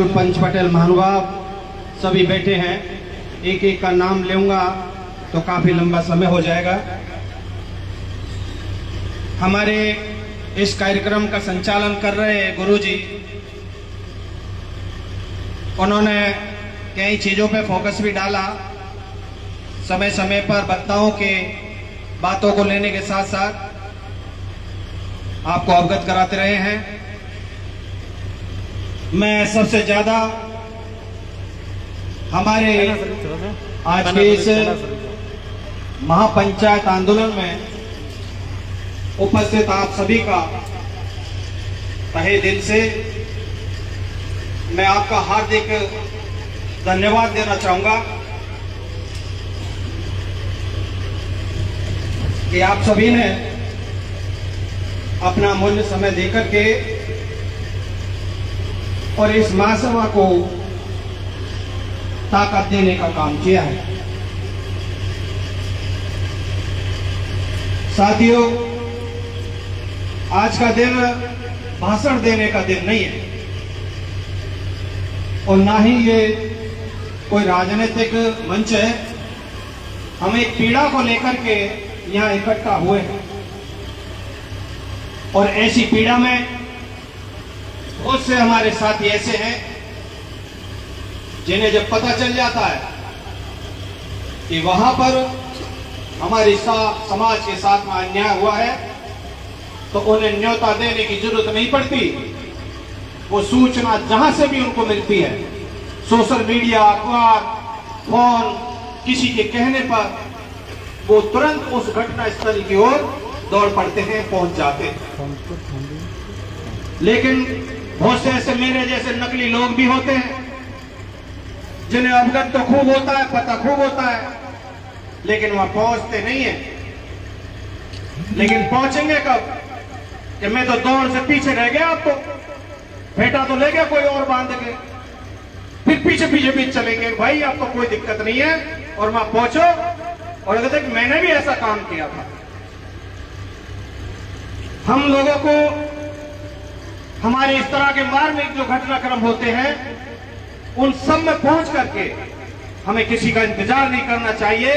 केवल पंच पटेल महानुभाव सभी बैठे हैं, एक एक का नाम लूंगा तो काफी लंबा समय हो जाएगा। हमारे इस कार्यक्रम का संचालन कर रहे गुरुजी, उन्होंने कई चीजों पे फोकस भी डाला, समय समय पर वक्ताओं के बातों को लेने के साथ साथ आपको अवगत कराते रहे हैं। मैं सबसे ज्यादा हमारे आज के इस महापंचायत आंदोलन में उपस्थित आप सभी का तहे दिल से मैं आपका हार्दिक धन्यवाद देना चाहूंगा कि आप सभी ने अपना मूल्य समय देकर के और इस महासभा को ताकत देने का काम किया है। साथियों, आज का दिन भाषण देने का दिन नहीं है और ना ही ये कोई राजनीतिक मंच है। हम एक पीड़ा को लेकर के यहाँ इकट्ठा हुए हैं और ऐसी पीड़ा में बहुत से हमारे साथी ऐसे हैं जिन्हें जब पता चल जाता है कि वहां पर हमारे समाज के साथ में अन्याय हुआ है तो उन्हें न्योता देने की जरूरत नहीं पड़ती। वो सूचना जहां से भी उनको मिलती है, सोशल मीडिया, अखबार, फोन, किसी के कहने पर वो तुरंत उस घटना स्थल की ओर दौड़ पड़ते हैं, पहुंच जाते हैं। लेकिन बहुत से ऐसे मेरे जैसे नकली लोग भी होते हैं जिन्हें अवगत तो खूब होता है, पता खूब होता है, लेकिन वहां पहुंचते नहीं है। लेकिन पहुंचेंगे कब? कि मैं तो दौड़ से पीछे रह गया, आपको फेटा तो ले गया कोई और बांध के, फिर पीछे पीछे भी चलेंगे, भाई आपको कोई दिक्कत नहीं है, और वहां पहुंचो और कहते कि मैंने भी ऐसा काम किया था। हम लोगों को हमारे इस तरह के मार्मिक जो घटनाक्रम होते हैं उन सब में पहुंच करके हमें किसी का इंतजार नहीं करना चाहिए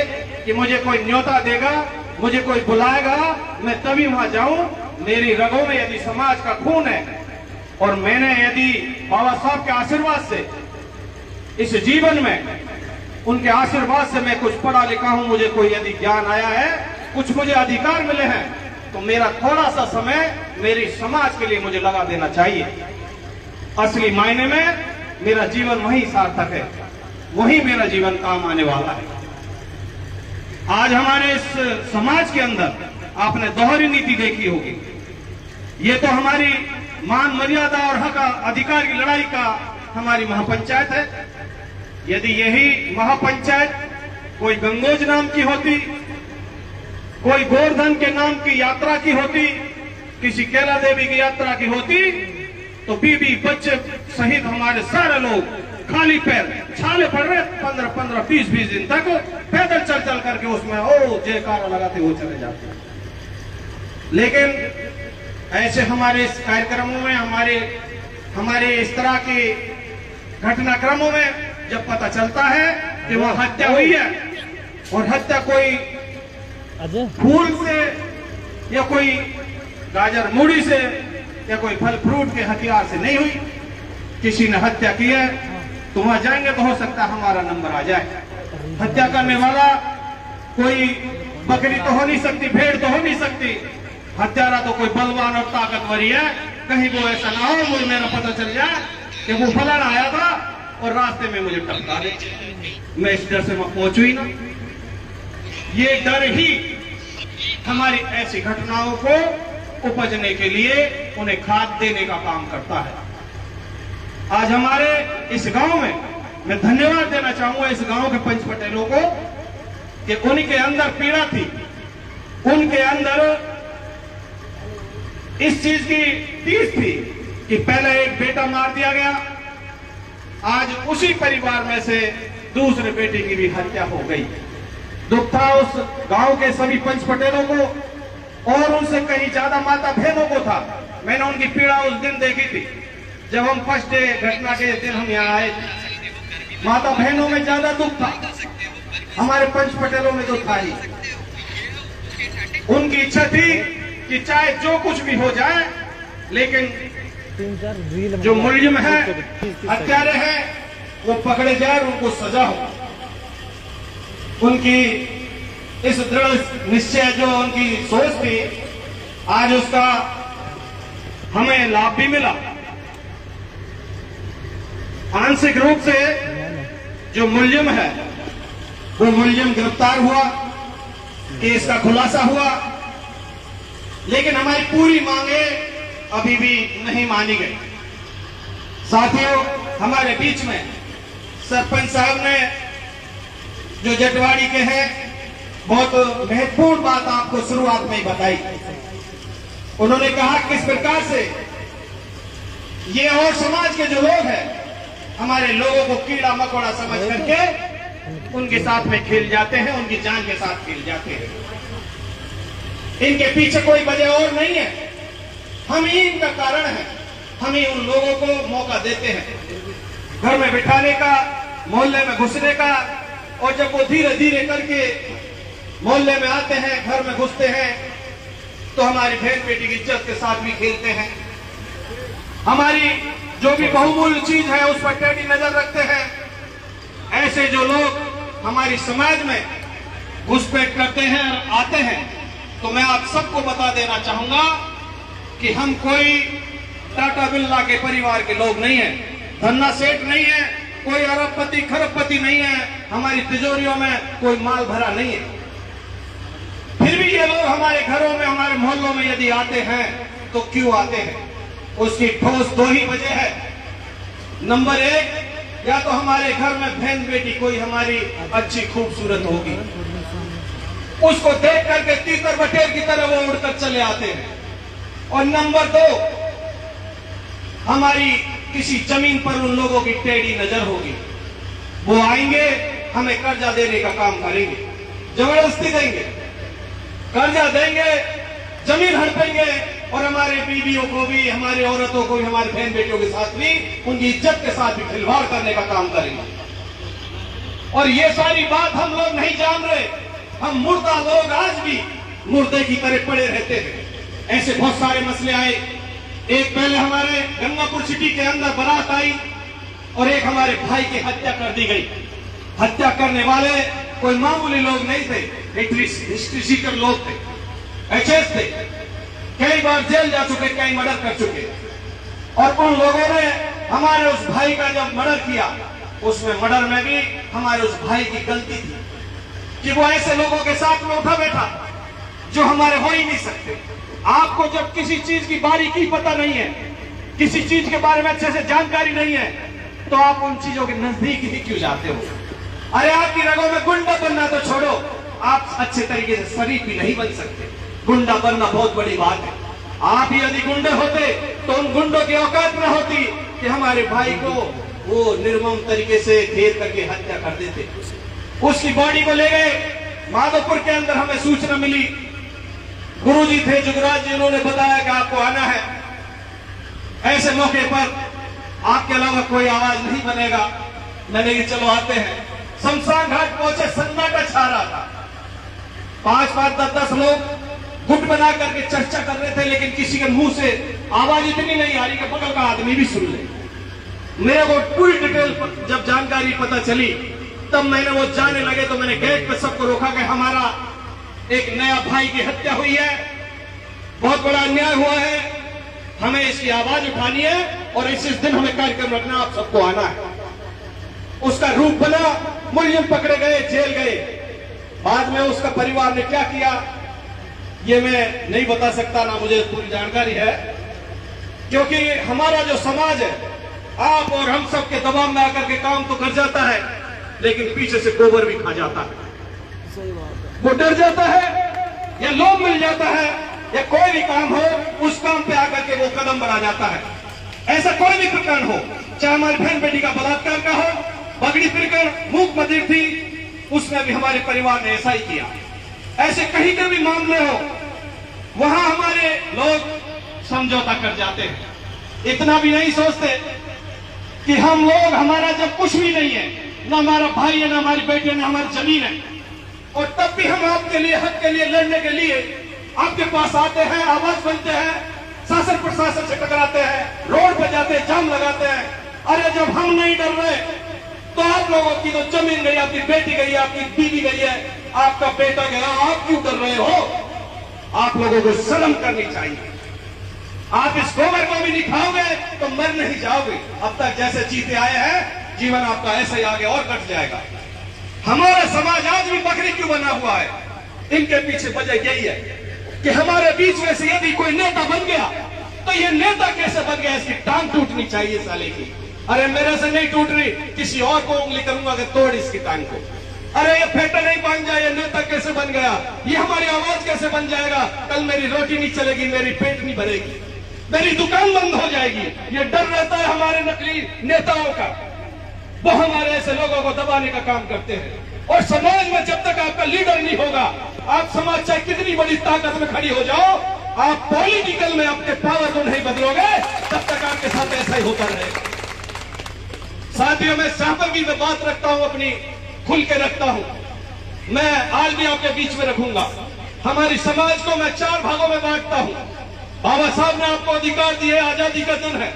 कि मुझे कोई न्योता देगा, मुझे कोई बुलाएगा, मैं तभी वहां जाऊं। मेरी रगों में यदि समाज का खून है और मैंने यदि बाबा साहब के आशीर्वाद से इस जीवन में उनके आशीर्वाद से मैं कुछ पढ़ा लिखा हूं, मुझे कोई यदि ज्ञान आया है, कुछ मुझे अधिकार मिले हैं, तो मेरा थोड़ा सा समय मेरी समाज के लिए मुझे लगा देना चाहिए। असली मायने में मेरा जीवन वही सार्थक है, वही मेरा जीवन काम आने वाला है। आज हमारे इस समाज के अंदर आपने दोहरी नीति देखी होगी। ये तो हमारी मान मर्यादा और हक अधिकार की लड़ाई का हमारी महापंचायत है। यदि यही महापंचायत कोई गंगोज नाम की होती, कोई गोवर्धन के नाम की यात्रा की होती, किसी कैला देवी की यात्रा की होती, तो बीबी बच्चे सहित हमारे सारे लोग खाली पैर छाले पड़ रहे 15-15, 20-20 दिन तक पैदल चल चल करके उसमें ओ जयकारा लगाते हुए चले जाते हैं। लेकिन ऐसे हमारे इस कार्यक्रमों में, हमारे इस तरह के घटनाक्रमों में जब पता चलता है कि वह हत्या हुई है और हत्या कोई फूल से या कोई गाजर मूड़ी से या कोई फल फ्रूट के हथियार से नहीं हुई, किसी ने हत्या की है, तो वहां जाएंगे तो हो सकता है हमारा नंबर आ जाए। हत्या करने वाला कोई बकरी तो हो नहीं सकती, भेड़ तो हो नहीं सकती, हत्यारा तो कोई बलवान और ताकतवर ही है। कहीं वो ऐसा ना हो मुझे मेरा पता चल जाए कि वो फलाना आया था और रास्ते में मुझे टपका दे, मैं इस डर से मैं पहुंचू ही ना। ये डर ही हमारी ऐसी घटनाओं को उपजने के लिए उन्हें खाद देने का काम करता है। आज हमारे इस गांव में मैं धन्यवाद देना चाहूंगा इस गांव के पंच पटेलों को कि उनके अंदर पीड़ा थी, उनके अंदर इस चीज की तीस थी कि पहले एक बेटा मार दिया गया, आज उसी परिवार में से दूसरे बेटे की भी हत्या हो गई। दुख था उस गांव के सभी पंच पटेलों को और उनसे कहीं ज्यादा माता बहनों को था। मैंने उनकी पीड़ा उस दिन देखी थी जब हम फर्स्ट डे घटना के दिन हम यहाँ आए, माता बहनों में ज्यादा दुख था, हमारे पंच पटेलों में तो था ही। उनकी इच्छा थी कि चाहे जो कुछ भी हो जाए, लेकिन जो मुलजिम है, हत्यारे हैं, वो पकड़े जाए, उनको सजा हो। उनकी इस दृढ़ निश्चय जो उनकी सोच थी, आज उसका हमें लाभ भी मिला। आंशिक रूप से जो मुलजिम है वो मुलजिम गिरफ्तार हुआ, केस का खुलासा हुआ, लेकिन हमारी पूरी मांगे अभी भी नहीं मानी गई। साथियों, हमारे बीच में सरपंच साहब ने जो जटवाड़ी के हैं बहुत महत्वपूर्ण बात आपको शुरुआत में ही बताई। उन्होंने कहा किस प्रकार से ये और समाज के जो लोग हैं हमारे लोगों को कीड़ा मकोड़ा समझ करके उनके साथ में खेल जाते हैं, उनकी जान के साथ खेल जाते हैं। इनके पीछे कोई वजह और नहीं है, हम ही इनका कारण है। हम ही उन लोगों को मौका देते हैं घर में बिठाने का, मोहल्ले में घुसने का, और जब वो धीरे धीरे करके मोहल्ले में आते हैं, घर में घुसते हैं, तो हमारी बहन बेटी की इज्जत के साथ भी खेलते हैं। हमारी जो भी बहुमूल्य चीज है उस पर टेढ़ी नजर रखते हैं। ऐसे जो लोग हमारी समाज में घुसपैठ करते हैं और आते हैं, तो मैं आप सबको बता देना चाहूंगा कि हम कोई टाटा बिरला के परिवार के लोग नहीं हैं, धन्ना सेठ नहीं है, कोई अरबपति खरबपति नहीं है, हमारी तिजोरियों में कोई माल भरा नहीं है। फिर भी ये लोग हमारे घरों में, हमारे मोहल्लों में यदि आते हैं तो क्यों आते हैं? उसकी ठोस दो ही वजह है। नंबर एक, या तो हमारे घर में बहन बेटी कोई हमारी अच्छी खूबसूरत होगी, उसको देख करके तीतर बटेर की तरह वो उड़कर चले आते हैं। और नंबर दो, हमारी किसी जमीन पर उन लोगों की टेढ़ी नजर होगी, वो आएंगे, हमें कर्जा देने का काम करेंगे, जबरदस्ती देंगे, कर्जा देंगे, जमीन हड़पेंगे, और हमारे बीवियों को भी, हमारी औरतों को भी, हमारे बहन बेटियों के साथ भी, उनकी इज्जत के साथ भी खिलवाड़ करने का काम करेंगे। और ये सारी बात हम लोग नहीं जान रहे। हम मुर्दा लोग आज भी मुर्दे की तरह पड़े रहते हैं। ऐसे बहुत सारे मसले आए। एक पहले हमारे गंगापुर सिटी के अंदर बारात आई और एक हमारे भाई की हत्या कर दी गई। हत्या करने वाले कोई मामूली लोग नहीं थे, हिस्ट्री सीकर लोग थे, एचएस थे, कई बार जेल जा चुके, कई मर्डर कर चुके। और उन लोगों ने हमारे उस भाई का जब मर्डर किया, उसमें मर्डर में भी हमारे उस भाई की गलती थी कि वो ऐसे लोगों के साथ में उठा बैठा जो हमारे हो ही नहीं सकते। आपको जब किसी चीज की बारीकी पता नहीं है, किसी चीज के बारे में अच्छे से जानकारी नहीं है, तो आप उन चीजों के नजदीक ही क्यों जाते हो? अरे आपकी रगों में गुंडा बनना तो छोड़ो, आप अच्छे तरीके से शरीफ भी नहीं बन सकते। गुंडा बनना बहुत बड़ी बात है। आप ही यदि गुंडे होते तो उन गुंडों की औकात न होती कि हमारे भाई को वो निर्मम तरीके से घेर करके हत्या कर देते। उसकी बॉडी को ले गए माधोपुर के अंदर, हमें सूचना मिली, गुरुजी थे जुगराज जी, उन्होंने बताया कि आपको आना है। ऐसे मौके पर आपके अलावा कोई आवाज नहीं बनेगा। मैंने कहा चलो आते हैं। शमशान घाट पहुंचे, सन्नाटा छा रहा था। 5-5, 10-10 लोग गुट बना करके चर्चा कर रहे थे, लेकिन किसी के मुंह से आवाज इतनी नहीं आ रही कि बगल का आदमी भी सुन ले। मेरे को पूरी डिटेल जब जानकारी पता चली, तब मैंने वो जाने लगे तो मैंने गेट पे सबको रोका कि हमारा एक नया भाई की हत्या हुई है, बहुत बड़ा अन्याय हुआ है, हमें इसकी आवाज उठानी है और इस दिन हमें कार्यक्रम रखना, आप सबको आना है। उसका रूप बना, मुलजिम पकड़े गए, जेल गए। बाद में उसका परिवार ने क्या किया ये मैं नहीं बता सकता, ना मुझे पूरी जानकारी है, क्योंकि हमारा जो समाज है, आप और हम सब के दबाव में आकर के काम तो कर जाता है, लेकिन पीछे से गोबर भी खा जाता है। वो डर जाता है या लोग मिल जाता है या कोई भी काम हो, उस काम पे आकर के वो कदम बढ़ा जाता है। ऐसा कोई भी प्रकरण हो, चाहे हमारी बहन बेटी का बलात्कार का हो, बगड़ी प्रकरण, मूक मंदिर थी, उसमें भी हमारे परिवार ने ऐसा ही किया। ऐसे कहीं के भी मामले हो, वहां हमारे लोग समझौता कर जाते हैं। इतना भी नहीं सोचते कि हम लोग, हमारा जब कुछ भी नहीं है, ना हमारा भाई है, ना हमारी बेटी है, ना हमारी जमीन है, और तब भी हम आपके लिए, हक के लिए लड़ने के लिए आपके पास आते हैं, आवाज बनते हैं, शासन प्रशासन से टकराते हैं, रोड पे जाते हैं, जाम लगाते हैं। अरे जब हम नहीं डर रहे तो आप लोगों की तो जमीन गई, आपकी बेटी गई, आपकी बीवी गई है, आपका बेटा गया, आप क्यों डर रहे हो? आप लोगों को शर्म करनी चाहिए। आप इस गोबर को भी नहीं खाओगे तो मर नहीं जाओगे। अब तक जैसे जीते आए हैं, जीवन आपका ऐसे ही आगे और कट जाएगा। हमारा समाज आज भी बकरी क्यों बना हुआ है? इनके पीछे वजह यही है कि हमारे बीच में से यदि कोई नेता बन गया तो ये नेता कैसे बन गया, इसकी टांग टूटनी चाहिए साले की। अरे मेरे से नहीं टूट रही, किसी और को उंगली करूंगा कि तोड़ इसकी टांग को। अरे ये फेटा नहीं बन जाए, ये नेता कैसे बन गया, ये हमारी आवाज कैसे बन जाएगा? कल मेरी रोटी नहीं चलेगी, मेरी पेट नहीं भरेगी, मेरी दुकान बंद हो जाएगी। ये डर रहता है हमारे नकली नेताओं का। वो हमारे ऐसे लोगों को दबाने का काम करते हैं। और समाज में जब तक आपका लीडर नहीं होगा, आप समाज चाहे कितनी बड़ी ताकत में खड़ी हो जाओ, आप पॉलिटिकल में अपने पावर को नहीं बदलोगे, तब तक आपके साथ ऐसा ही होता रहेगा। साथियों, मैं साहबगी में बात रखता हूं, अपनी खुल के रखता हूं। मैं आज भी आपके बीच में रखूंगा। हमारी समाज को मैं 4 भागों में बांटता हूं। बाबा साहब ने आपको अधिकार दिए, आजादी का दिन है,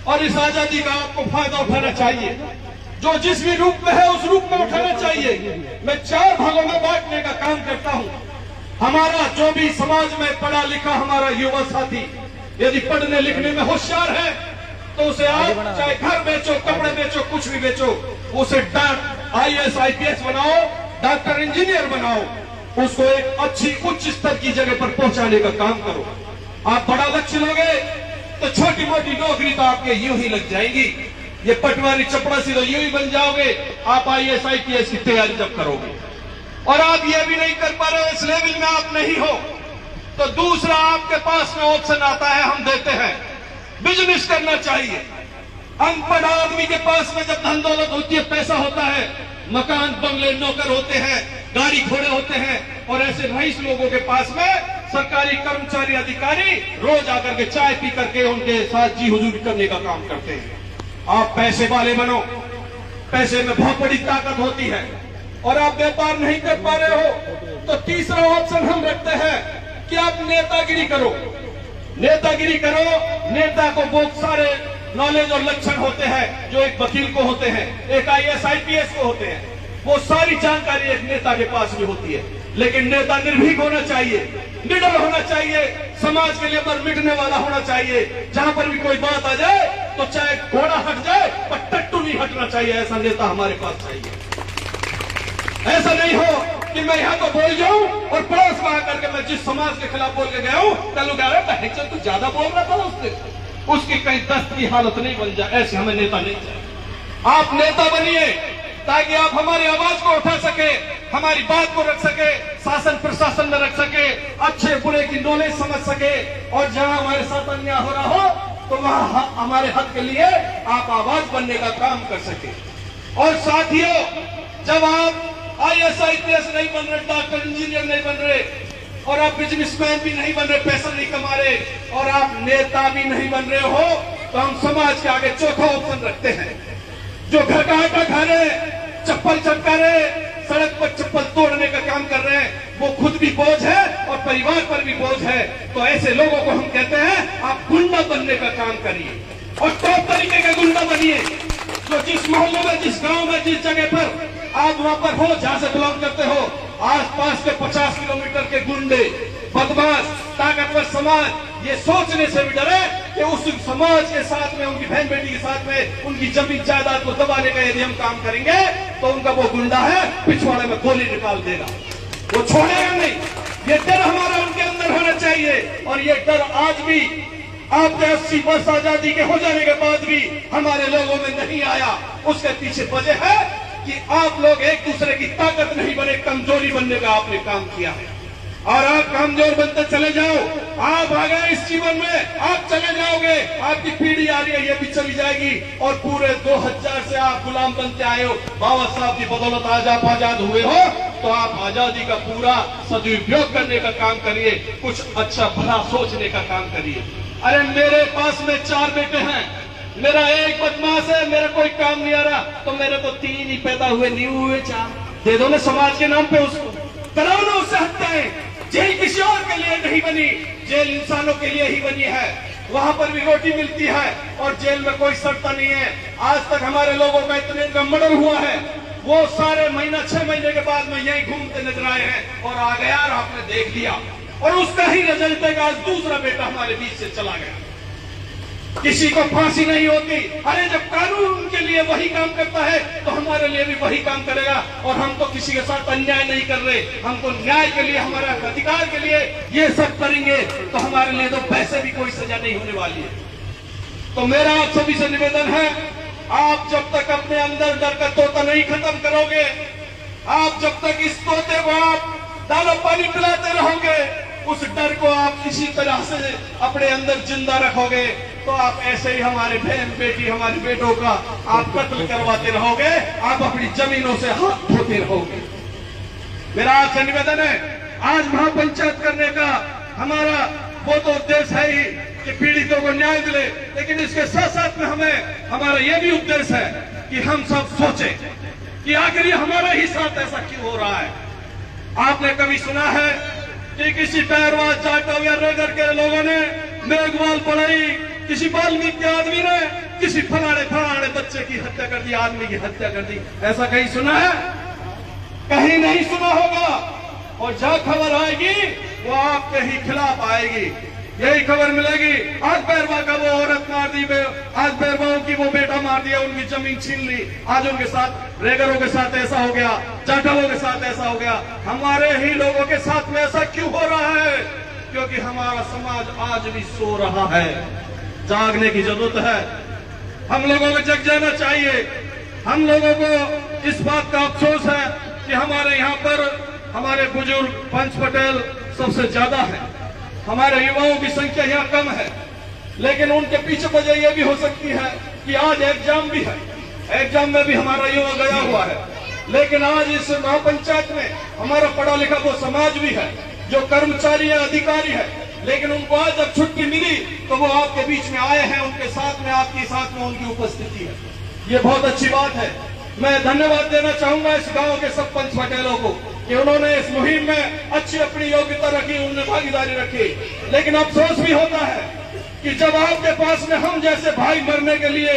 और इस आजादी का आपको फायदा उठाना चाहिए। जो जिस भी रूप में है उस रूप में उठाना चाहिए। मैं 4 भागों में बांटने का काम करता हूं। हमारा जो भी समाज में पढ़ा लिखा हमारा युवा साथी यदि पढ़ने लिखने में होशियार है तो उसे आप चाहे घर बेचो, कपड़े बेचो, कुछ भी बेचो, उसे IAS IPS बनाओ, डॉक्टर इंजीनियर बनाओ, उसको एक अच्छी उच्च स्तर की जगह पर पहुंचाने का काम करो। आप बड़ा लक्ष्य लोगे तो छोटी मोटी नौकरी तो आपके यूं ही लग जाएगी। ये पटवारी चपड़ासी तो यूं ही बन जाओगे आप IAS IPS की तैयारी जब करोगे। और आप ये भी नहीं कर पा रहे, इस लेवल में आप नहीं हो, तो दूसरा आपके पास में ऑप्शन आता है, हम देते हैं, बिजनेस करना चाहिए। अनपढ़ आदमी के पास में जब धन दौलत होती है, पैसा होता है, मकान बंगले नौकर होते हैं, गाड़ी घोड़े होते हैं, और ऐसे रईस लोगों के पास में सरकारी कर्मचारी अधिकारी रोज आकर के चाय पी करके उनके साथ जी हुजूरी करने का काम करते हैं। आप पैसे वाले बनो, पैसे में बहुत बड़ी ताकत होती है, और आप व्यापार नहीं कर पा रहे हो तो तीसरा ऑप्शन हम रखते हैं कि आप नेतागिरी करो। नेतागिरी करो। नेता को बहुत सारे नॉलेज और लक्षण होते हैं जो एक वकील को होते हैं, एक IAS IPS को होते हैं। वो सारी जानकारी एक नेता के पास भी होती है, लेकिन नेता निर्भीक होना चाहिए, निडर होना चाहिए, समाज के लिए पर मिटने वाला होना चाहिए। जहां पर भी कोई बात आ जाए तो चाहे घोड़ा हट जाए पर टट्टू नहीं हटना चाहिए। ऐसा नेता हमारे पास चाहिए। ऐसा नहीं हो कि मैं यहाँ तो बोल जाऊं और पड़ोस में आकर के मैं जिस समाज के खिलाफ बोल के गया हूं, कल कह रहे तू ज्यादा बोल रहा था उससे, उसकी कहीं दस्त की हालत नहीं बन जाए। ऐसे हमें नेता नहीं चाहिए। आप नेता बनिए ताकि आप हमारी आवाज को उठा सके, हमारी बात को रख सके, शासन प्रशासन में रख सके, अच्छे बुरे की नॉलेज समझ सके, और जहां हमारे साथ अन्याय हो रहा हो तो वहां हमारे हक के लिए आप आवाज बनने का काम कर सके। और साथियों, जब आप IAS IPS नहीं बन रहे, डॉक्टर इंजीनियर नहीं बन रहे, और आप बिजनेसमैन भी नहीं बन रहे, पैसा नहीं कमा रहे, और आप नेता भी नहीं बन रहे हो, तो हम समाज के आगे चौथा ऑप्शन रखते हैं। जो घर का आटा खा रहे, चप्पल चटका रहे, सड़क पर चप्पल तोड़ने का काम कर रहे हैं, वो खुद भी बोझ है और परिवार पर भी बोझ है। तो ऐसे लोगों को हम कहते हैं आप गुंडा बनने का काम करिए, और टॉप तरीके का गुंडा बनिए। जो जिस मोहल्ले में, जिस गांव में, जिस जगह पर आप वहां पर हो, जहां से बिलोंग करते हो, आसपास के 50 किलोमीटर के गुंडे, बदमाश, ताकतवर समाज ये सोचने से भी डरे कि उस समाज के साथ में, उनकी बहन बेटी के साथ में, उनकी जमीन जायदाद को दबाने का यदि हम काम करेंगे तो उनका वो गुंडा है, पिछवाड़े में गोली निकाल देगा, वो छोड़ेगा नहीं। ये डर हमारा उनके अंदर होना चाहिए। और ये डर आज भी आपके 80 वर्ष आजादी के हो जाने के बाद भी हमारे लोगों में नहीं आया। उसके पीछे वजह है कि आप लोग एक दूसरे की ताकत नहीं बने, कमजोरी बनने का आपने काम किया है, और आप कमजोर बनते चले जाओ। आप आ गए इस जीवन में, आप चले जाओगे, आपकी पीढ़ी आ रही है, ये भी चली जाएगी, और पूरे 2000 से आप गुलाम बनते आए हो। बाबा साहब की बदौलत आज आप आजाद हुए हो, तो आप आजादी का पूरा सदुपयोग करने का काम करिए, कुछ अच्छा भला सोचने का काम करिए। अरे मेरे पास में 4 बेटे हैं, मेरा एक बदमाश है, मेरा कोई काम नहीं आ रहा, तो मेरे तो 3 ही पैदा हुए, नहीं हुए 4। दे दो ना समाज के नाम पे उसको, कराओ ना उससे हत्याएं। जेल किसी और के लिए नहीं बनी, जेल इंसानों के लिए ही बनी है। वहां पर भी रोटी मिलती है और जेल में कोई सड़ता नहीं है। आज तक हमारे लोगों का इतने का मर्डर हुआ है, वो सारे महीना 6 महीने के बाद में यही घूमते नजर आए हैं और आ गया और आपने देख लिया। और उसका ही रिजल्ट है कि आज दूसरा बेटा हमारे बीच से चला गया। किसी को फांसी नहीं होती। अरे जब कानून उनके लिए वही काम करता है तो हमारे लिए भी वही काम करेगा। और हम तो किसी के साथ अन्याय नहीं कर रहे, हमको न्याय के लिए, हमारा अधिकार के लिए ये सब करेंगे, तो हमारे लिए तो पैसे भी कोई सजा नहीं होने वाली है। तो मेरा आप सभी से निवेदन है, आप जब तक अपने अंदर डर का तोता नहीं खत्म करोगे, आप जब तक इस तोते को आप दाना पानी पिलाते रहोगे, उस डर को आप किसी तरह से अपने अंदर जिंदा रखोगे, तो आप ऐसे ही हमारे बहन बेटी, हमारे बेटों का आप कत्ल करवाते रहोगे, आप अपनी जमीनों से हाथ धोते रहोगे। मेरा आपसे निवेदन है, आज महापंचायत करने का हमारा वो तो उद्देश्य है ही कि पीड़ितों को न्याय मिले, लेकिन इसके साथ साथ में हमारा ये भी उद्देश्य है कि हम सब सोचें कि आखिर ये हमारा ही साथ ऐसा क्यों हो रहा है। आपने कभी सुना है कि किसी पैरवाज, जाटव या रेगर के लोगों ने मेघवाल पढ़ाई, किसी वाल्मीकि आदमी ने किसी फलाने बच्चे की हत्या कर दी, आदमी की हत्या कर दी? ऐसा कहीं सुना है? कहीं नहीं सुना होगा। और जहां खबर आएगी वो आपके ही खिलाफ आएगी। यही खबर मिलेगी, आज बैरवा का वो औरत मार दी, आज बैरवाओं की वो बेटा मार दिया, उनकी जमीन छीन ली, आज उनके साथ रेगरों के साथ ऐसा हो गया, जाटवों के साथ ऐसा हो गया। हमारे ही लोगों के साथ में ऐसा क्यों हो रहा है? क्योंकि हमारा समाज आज भी सो रहा है। जागने की जरूरत है, हम लोगों को जग जाना चाहिए। हम लोगों को इस बात का अफसोस है कि हमारे यहाँ पर हमारे बुजुर्ग पंच पटेल सबसे ज्यादा है, हमारे युवाओं की संख्या यहाँ कम है। लेकिन उनके पीछे वजह यह भी हो सकती है कि आज एग्जाम भी है, एग्जाम में भी हमारा युवा गया हुआ है। लेकिन आज इस महापंचायत में हमारा पढ़ा लिखा वो समाज भी है, जो कर्मचारी है, अधिकारी है, लेकिन उनको आज जब छुट्टी मिली तो वो आपके बीच में आए हैं, उनके साथ में, आपके साथ में उनकी उपस्थिति है। ये बहुत अच्छी बात है। मैं धन्यवाद देना चाहूंगा इस गांव के सब पंच पटेलों को कि उन्होंने इस मुहिम में अच्छी अपनी योग्यता रखी, उन्होंने भागीदारी रखी। लेकिन अफसोस भी होता है कि जब आपके पास में हम जैसे भाई मरने के लिए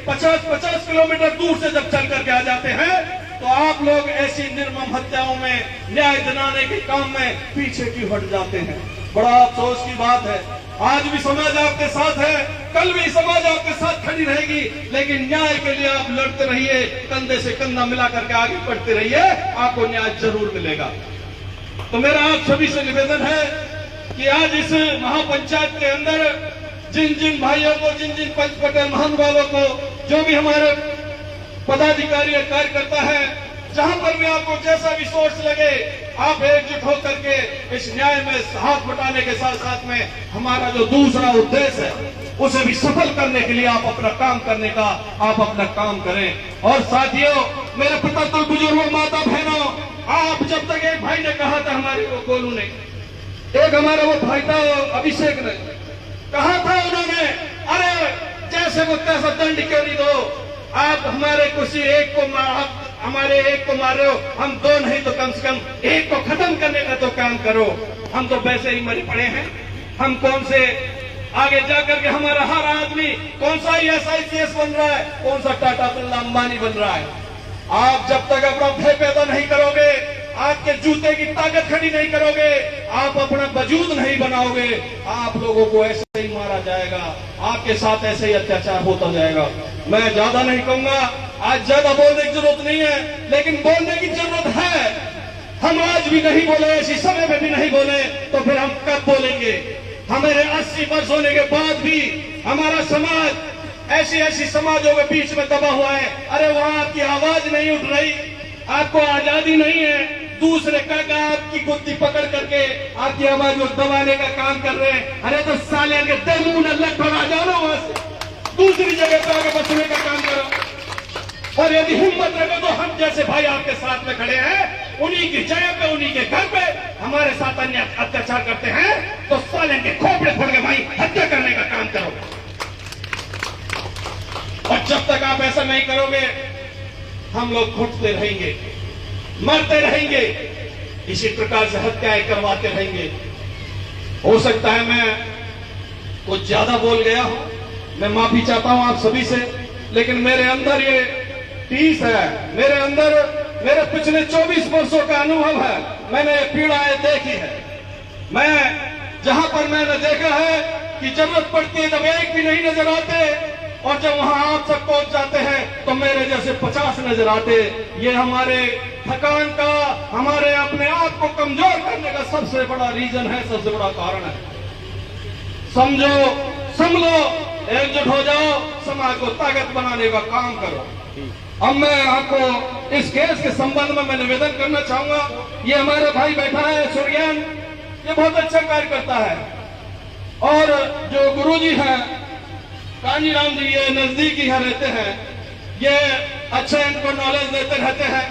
50-50 किलोमीटर दूर से जब चल करके आ जाते हैं, तो आप लोग ऐसी निर्मम हत्याओं में, न्याय दिलाने के काम में पीछे क्यों हट जाते हैं? बड़ा अफसोस की बात है। आज भी समाज आपके साथ है, कल भी समाज आपके साथ खड़ी रहेगी, लेकिन न्याय के लिए आप लड़ते रहिए, कंधे से कंधा मिला करके आगे बढ़ते रहिए, आपको न्याय जरूर मिलेगा। तो मेरा आप सभी से निवेदन है कि आज इस महापंचायत के अंदर जिन जिन भाइयों को, जिन जिन पंच पटेल महानुभावों को, जो भी हमारे पदाधिकारी और कार्यकर्ता है, जहां पर भी आपको जैसा भी सोर्स लगे, आप एकजुट होकर के इस न्याय में हाथ बटाने के साथ साथ में हमारा जो दूसरा उद्देश्य है उसे भी सफल करने के लिए आप अपना काम करने का, आप अपना काम करें। और साथियों, मेरे पितृतुल्य बुजुर्गों, माता बहनों, आप जब तक, एक भाई ने कहा था, हमारे वो गोलू ने, एक हमारा वो भाई था अभिषेक ने कहा था, उन्होंने, अरे जैसे को तैसा दंड क्यों नहीं दो, आप हमारे किसी एक को हमारे एक को मार रहे हो, हम 2 नहीं तो कम से कम एक को खत्म करने का तो काम करो। हम तो वैसे ही मरे पड़े हैं, हम कौन से आगे जाकर के हमारा हर आदमी कौन सा IAS बन रहा है, कौन सा टाटा बिरला अंबानी बन रहा है। आप जब तक अपना भय पैदा नहीं करोगे, आपके जूते की ताकत खड़ी नहीं करोगे, आप अपना वजूद नहीं बनाओगे, आप लोगों को ऐसे ही मारा जाएगा, आपके साथ ऐसे ही अत्याचार होता जाएगा। मैं ज्यादा नहीं कहूंगा, आज ज्यादा बोलने की जरूरत नहीं है, लेकिन बोलने की जरूरत है। हम आज भी नहीं बोले, इसी समय में भी नहीं बोले, तो फिर हम कब बोलेंगे? हमारे 80 वर्ष होने के बाद भी हमारा समाज ऐसी समाजों के बीच में दबा हुआ है। अरे वहां आपकी आवाज नहीं उठ रही, आपको आजादी नहीं है, दूसरे काका आपकी गुत्ती पकड़ करके आपकी आवाज को दबाने का काम कर रहे हैं। अरे तो साले के दमून अल्लाह ठोड़ा जाओ ना, वहां से दूसरी जगह पे आगे बचने का काम करो। और यदि हिम्मत रखो तो हम जैसे भाई आपके साथ में खड़े हैं, उन्हीं की जगह पे, उन्हीं के घर पे हमारे साथ अन्य अत्याचार करते हैं, तो साले के खोपड़े फोड़ के भाई हत्या करने का काम करो। और जब तक आप ऐसा नहीं करोगे, हम लोग घुटते रहेंगे, मरते रहेंगे, इसी प्रकार से हत्याएं करवाते रहेंगे। हो सकता है मैं कुछ ज्यादा बोल गया हूं, मैं माफी चाहता हूं आप सभी से, लेकिन मेरे अंदर ये टीस है, मेरे अंदर मेरे पिछले 24 वर्षों का अनुभव है। मैंने ये पीड़ाएं देखी है। मैं जहां पर मैंने देखा है कि जरूरत पड़ती है जब एक भी नहीं नजर आते, और जब वहां आप सब पहुंच जाते हैं तो मेरे जैसे 50 नजर आते। ये हमारे थकान का, हमारे अपने आप को कमजोर करने का सबसे बड़ा रीजन है, सबसे बड़ा कारण है। समझो, संभलो, एकजुट हो जाओ, समाज को ताकत बनाने का काम करो। अब मैं आपको इस केस के संबंध में मैं निवेदन करना चाहूंगा। ये हमारा भाई बैठा है सूर्यन, ये बहुत अच्छा कार्य करता है। और जो गुरुजी हैं कांजीराम जी, ये नजदीक ही यहाँ रहते हैं, ये अच्छा इनको नॉलेज देते रहते हैं।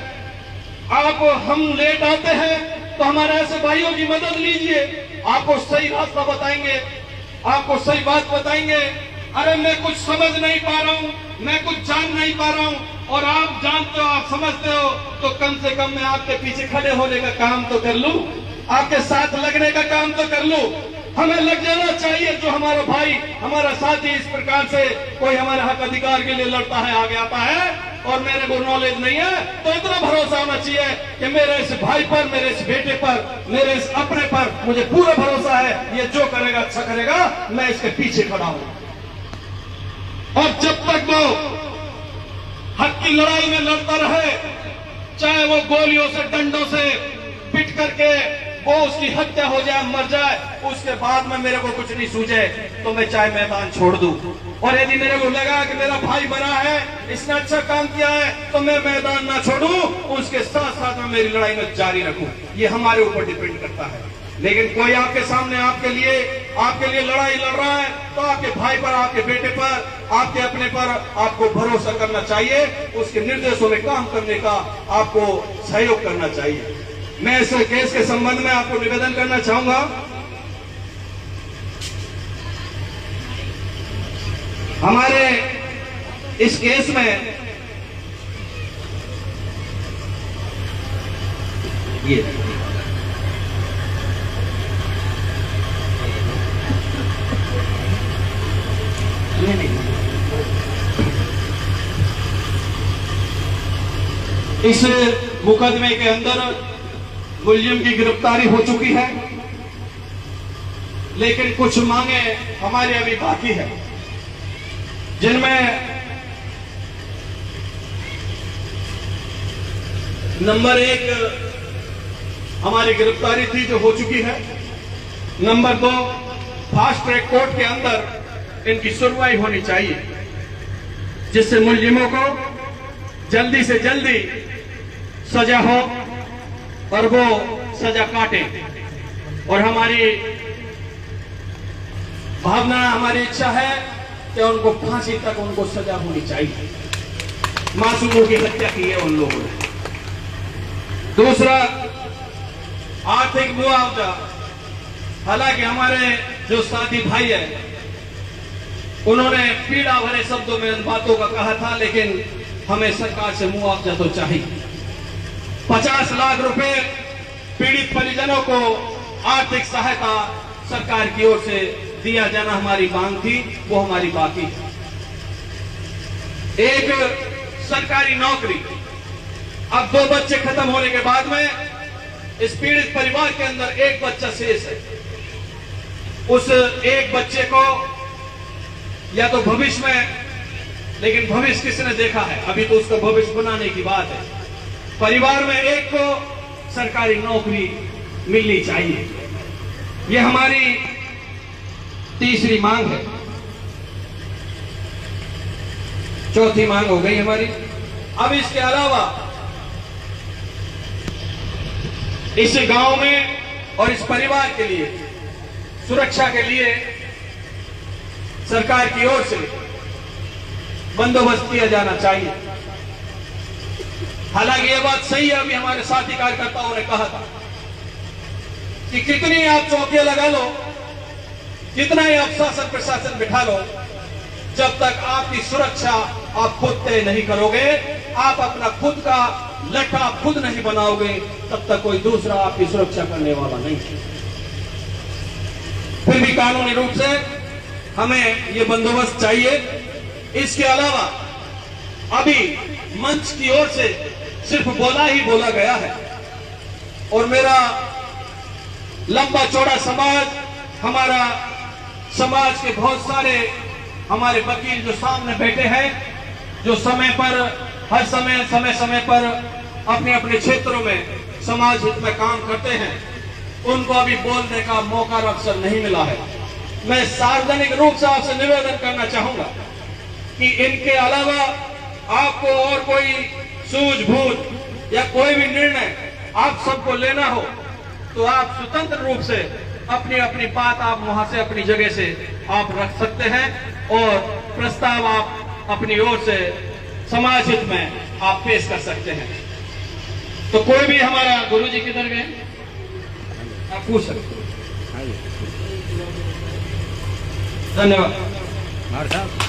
आप हम लेट आते हैं तो हमारे ऐसे भाइयों की मदद लीजिए, आपको सही रास्ता बताएंगे, आपको सही बात बताएंगे। अरे मैं कुछ समझ नहीं पा रहा हूं, मैं कुछ जान नहीं पा रहा हूं, और आप जानते हो, आप समझते हो, तो कम से कम मैं आपके पीछे खड़े होने का काम तो कर लूं, आपके साथ लगने का काम तो कर लूं। हमें लग जाना चाहिए, जो हमारा भाई, हमारा साथी इस प्रकार से कोई हमारे हक अधिकार के लिए लड़ता है, आगे आता है, और मेरे को नॉलेज नहीं है, तो इतना भरोसा होना चाहिए कि मेरे इस भाई पर, मेरे इस बेटे पर, मेरे इस अपने पर मुझे पूरा भरोसा है, ये जो करेगा अच्छा करेगा, मैं इसके पीछे खड़ा हूं। और जब तक वो हक की लड़ाई में लड़ता रहे, चाहे वो गोलियों से, डंडों से पिट करके वो उसकी हत्या हो जाए, मर जाए, उसके बाद में मेरे को कुछ नहीं सूझे तो मैं चाहे मैदान छोड़ दूं। और यदि मेरे को लगा कि मेरा भाई बड़ा है, इसने अच्छा काम किया है, तो मैं मैदान ना छोड़ूं, उसके साथ साथ में मेरी लड़ाई में जारी रखूं। ये हमारे ऊपर डिपेंड करता है। लेकिन कोई आपके सामने आपके लिए लड़ाई लड़ रहा है, तो आपके भाई पर, आपके बेटे पर, आपके अपने पर आपको भरोसा करना चाहिए, उसके निर्देशों में काम करने का आपको सहयोग करना चाहिए। मैं इस केस के संबंध में आपको निवेदन करना चाहूंगा। हमारे इस केस में ये इस मुकदमे के अंदर मुलजिम की गिरफ्तारी हो चुकी है, लेकिन कुछ मांगे हमारे अभी बाकी है, जिनमें नंबर 1 हमारी गिरफ्तारी थी जो हो चुकी है। नंबर 2, फास्ट ट्रैक कोर्ट के अंदर इनकी सुनवाई होनी चाहिए, जिससे मुलजिमों को जल्दी से जल्दी सजा हो और वो सजा काटे। और हमारी भावना, हमारी इच्छा है कि उनको फांसी तक उनको सजा होनी चाहिए। मासूमों की हत्या की है उन लोगों ने। दूसरा, आर्थिक मुआवजा। हालांकि हमारे जो साथी भाई है, उन्होंने पीड़ा भरे शब्दों में इन बातों का कहा था, लेकिन हमें सरकार से मुआवजा तो चाहिए। 50 लाख रुपए पीड़ित परिजनों को आर्थिक सहायता सरकार की ओर से दिया जाना हमारी मांग थी, वो हमारी बाकी थी। एक सरकारी नौकरी। अब 2 बच्चे खत्म होने के बाद में इस पीड़ित परिवार के अंदर एक बच्चा शेष है। उस एक बच्चे को या तो भविष्य में, लेकिन भविष्य किसने देखा है, अभी तो उसका भविष्य बनाने की बात है। परिवार में एक को सरकारी नौकरी मिलनी चाहिए, यह हमारी तीसरी मांग है। चौथी मांग हो गई हमारी। अब इसके अलावा इस गांव में और इस परिवार के लिए सुरक्षा के लिए सरकार की ओर से बंदोबस्त किया जाना चाहिए। हालांकि ये बात सही है, अभी हमारे साथी कार्यकर्ताओं ने कहा था कि कितनी आप चौकियां लगा लो, कितना ही आप शासन प्रशासन बिठा लो, जब तक आपकी सुरक्षा आप खुद तय नहीं करोगे, आप अपना खुद का लठा खुद नहीं बनाओगे, तब तक कोई दूसरा आपकी सुरक्षा करने वाला नहीं है। फिर भी कानूनी रूप से हमें ये बंदोबस्त चाहिए। इसके अलावा अभी मंच की ओर से सिर्फ बोला ही बोला गया है, और मेरा लंबा चौड़ा समाज, हमारा समाज के बहुत सारे हमारे वकील जो सामने बैठे हैं, जो समय पर हर समय पर अपने अपने क्षेत्रों में समाज हित में काम करते हैं, उनको अभी बोलने का मौका और अवसर नहीं मिला है। मैं सार्वजनिक रूप से आपसे निवेदन करना चाहूंगा कि इनके अलावा आपको और कोई सूझबूझ या कोई भी निर्णय आप सबको लेना हो, तो आप स्वतंत्र रूप से अपनी अपनी बात आप वहां से अपनी जगह से आप रख सकते हैं, और प्रस्ताव आप अपनी ओर से समाज हित में आप पेश कर सकते हैं। तो कोई भी हमारा गुरुजी किधर गए, आप पूछ सकते हैं। धन्यवाद।